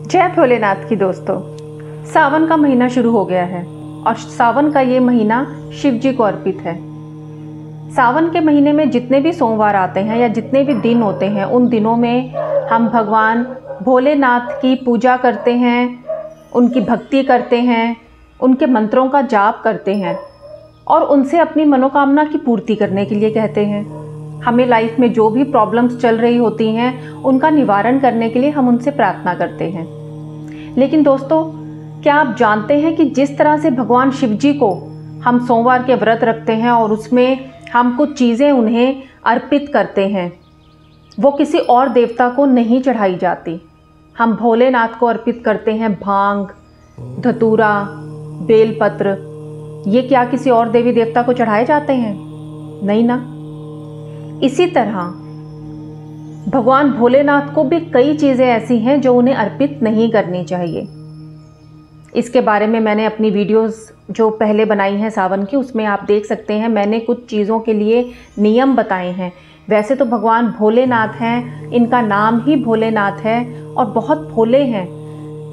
जय भोलेनाथ की दोस्तों। सावन का महीना शुरू हो गया है और सावन का ये महीना शिव जी को अर्पित है। सावन के महीने में जितने भी सोमवार आते हैं या जितने भी दिन होते हैं, उन दिनों में हम भगवान भोलेनाथ की पूजा करते हैं, उनकी भक्ति करते हैं, उनके मंत्रों का जाप करते हैं और उनसे अपनी मनोकामना की पूर्ति करने के लिए कहते हैं। हमें लाइफ में जो भी प्रॉब्लम्स चल रही होती हैं, उनका निवारण करने के लिए हम उनसे प्रार्थना करते हैं। लेकिन दोस्तों, क्या आप जानते हैं कि जिस तरह से भगवान शिव जी को हम सोमवार के व्रत रखते हैं और उसमें हम कुछ चीज़ें उन्हें अर्पित करते हैं, वो किसी और देवता को नहीं चढ़ाई जाती। हम भोलेनाथ को अर्पित करते हैं भांग, धतूरा, बेलपत्र। ये क्या किसी और देवी देवता को चढ़ाए जाते हैं? नहीं ना। इसी तरह भगवान भोलेनाथ को भी कई चीज़ें ऐसी हैं जो उन्हें अर्पित नहीं करनी चाहिए। इसके बारे में मैंने अपनी वीडियोस जो पहले बनाई हैं सावन की, उसमें आप देख सकते हैं मैंने कुछ चीज़ों के लिए नियम बताए हैं। वैसे तो भगवान भोलेनाथ हैं, इनका नाम ही भोलेनाथ है और बहुत भोले हैं।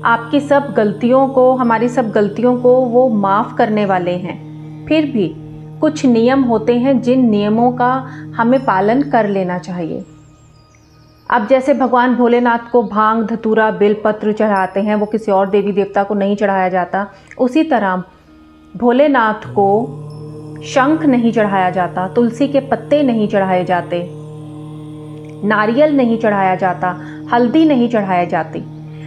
आपकी सब गलतियों को, हमारी सब गलतियों को वो माफ़ करने वाले हैं। फिर भी कुछ नियम होते हैं जिन नियमों का हमें पालन कर लेना चाहिए। अब जैसे भगवान भोलेनाथ को भांग, धतूरा, बेलपत्र चढ़ाते हैं, वो किसी और देवी देवता को नहीं चढ़ाया जाता। उसी तरह भोलेनाथ को शंख नहीं चढ़ाया जाता, तुलसी के पत्ते नहीं चढ़ाए जाते, नारियल नहीं चढ़ाया जाता, हल्दी नहीं चढ़ाई जाती।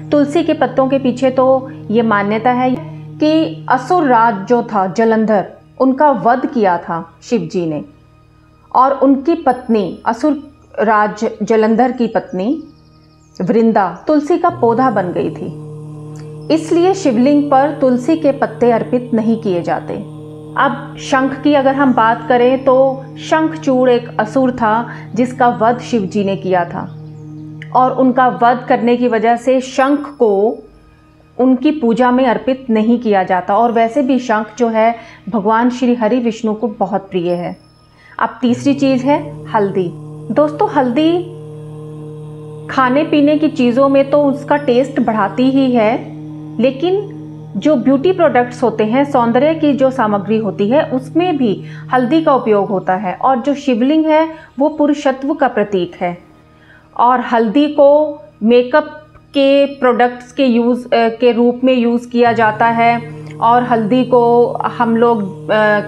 तुलसी के पत्तों के पीछे तो ये मान्यता है कि असुर राज जो था जलंधर, उनका वध किया था शिव जी ने और उनकी पत्नी, असुर राज जलंधर की पत्नी वृंदा तुलसी का पौधा बन गई थी। इसलिए शिवलिंग पर तुलसी के पत्ते अर्पित नहीं किए जाते। अब शंख की अगर हम बात करें तो शंखचूड़ एक असुर था जिसका वध शिव जी ने किया था और उनका वध करने की वजह से शंख को उनकी पूजा में अर्पित नहीं किया जाता। और वैसे भी शंख जो है भगवान श्री हरि विष्णु को बहुत प्रिय है। अब तीसरी चीज़ है हल्दी। दोस्तों, हल्दी खाने पीने की चीज़ों में तो उसका टेस्ट बढ़ाती ही है, लेकिन जो ब्यूटी प्रोडक्ट्स होते हैं, सौंदर्य की जो सामग्री होती है, उसमें भी हल्दी का उपयोग होता है। और जो शिवलिंग है वो पुरुषत्व का प्रतीक है और हल्दी को मेकअप के प्रोडक्ट्स के रूप में यूज़ किया जाता है और हल्दी को हम लोग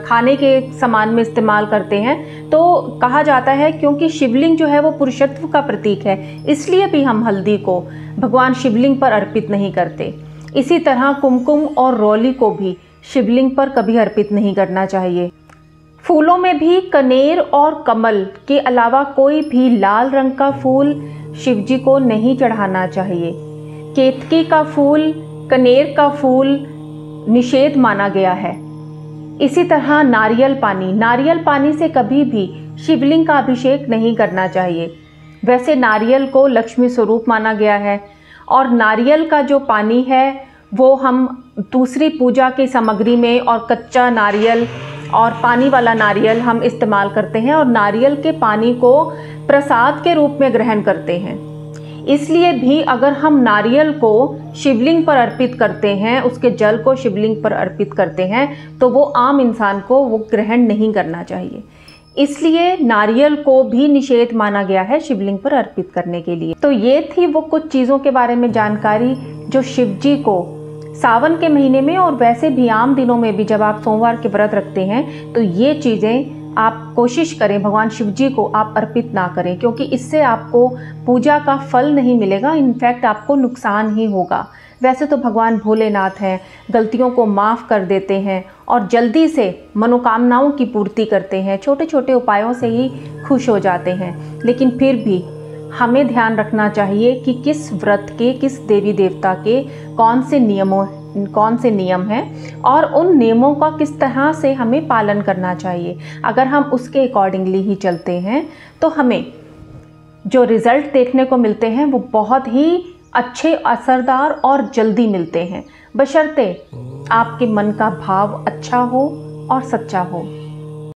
खाने के सामान में इस्तेमाल करते हैं। तो कहा जाता है क्योंकि शिवलिंग जो है वो पुरुषत्व का प्रतीक है, इसलिए भी हम हल्दी को भगवान शिवलिंग पर अर्पित नहीं करते। इसी तरह कुमकुम और रोली को भी शिवलिंग पर कभी अर्पित नहीं करना चाहिए। फूलों में भी कनेर और कमल के अलावा कोई भी लाल रंग का फूल शिव जी को नहीं चढ़ाना चाहिए। केतकी का फूल, कनेर का फूल निषेध माना गया है। इसी तरह नारियल पानी से कभी भी शिवलिंग का अभिषेक नहीं करना चाहिए। वैसे नारियल को लक्ष्मी स्वरूप माना गया है और नारियल का जो पानी है वो हम दूसरी पूजा की सामग्री में और कच्चा नारियल और पानी वाला नारियल हम इस्तेमाल करते हैं और नारियल के पानी को प्रसाद के रूप में ग्रहण करते हैं। इसलिए भी अगर हम नारियल को शिवलिंग पर अर्पित करते हैं, उसके जल को शिवलिंग पर अर्पित करते हैं, तो वो आम इंसान को वो ग्रहण नहीं करना चाहिए। इसलिए नारियल को भी निषेध माना गया है शिवलिंग पर अर्पित करने के लिए। तो ये थी वो कुछ चीज़ों के बारे में जानकारी जो शिव जी को सावन के महीने में और वैसे भी आम दिनों में भी जब आप सोमवार के व्रत रखते हैं, तो ये चीज़ें आप कोशिश करें भगवान शिव जी को आप अर्पित ना करें, क्योंकि इससे आपको पूजा का फल नहीं मिलेगा, इनफैक्ट आपको नुकसान ही होगा। वैसे तो भगवान भोलेनाथ हैं, गलतियों को माफ़ कर देते हैं और जल्दी से मनोकामनाओं की पूर्ति करते हैं, छोटे छोटे उपायों से ही खुश हो जाते हैं। लेकिन फिर भी हमें ध्यान रखना चाहिए कि किस व्रत के, किस देवी देवता के कौन से नियम हैं और उन नियमों का किस तरह से हमें पालन करना चाहिए। अगर हम उसके अकॉर्डिंगली ही चलते हैं तो हमें जो रिज़ल्ट देखने को मिलते हैं वो बहुत ही अच्छे, असरदार और जल्दी मिलते हैं, बशर्ते आपके मन का भाव अच्छा हो और सच्चा हो।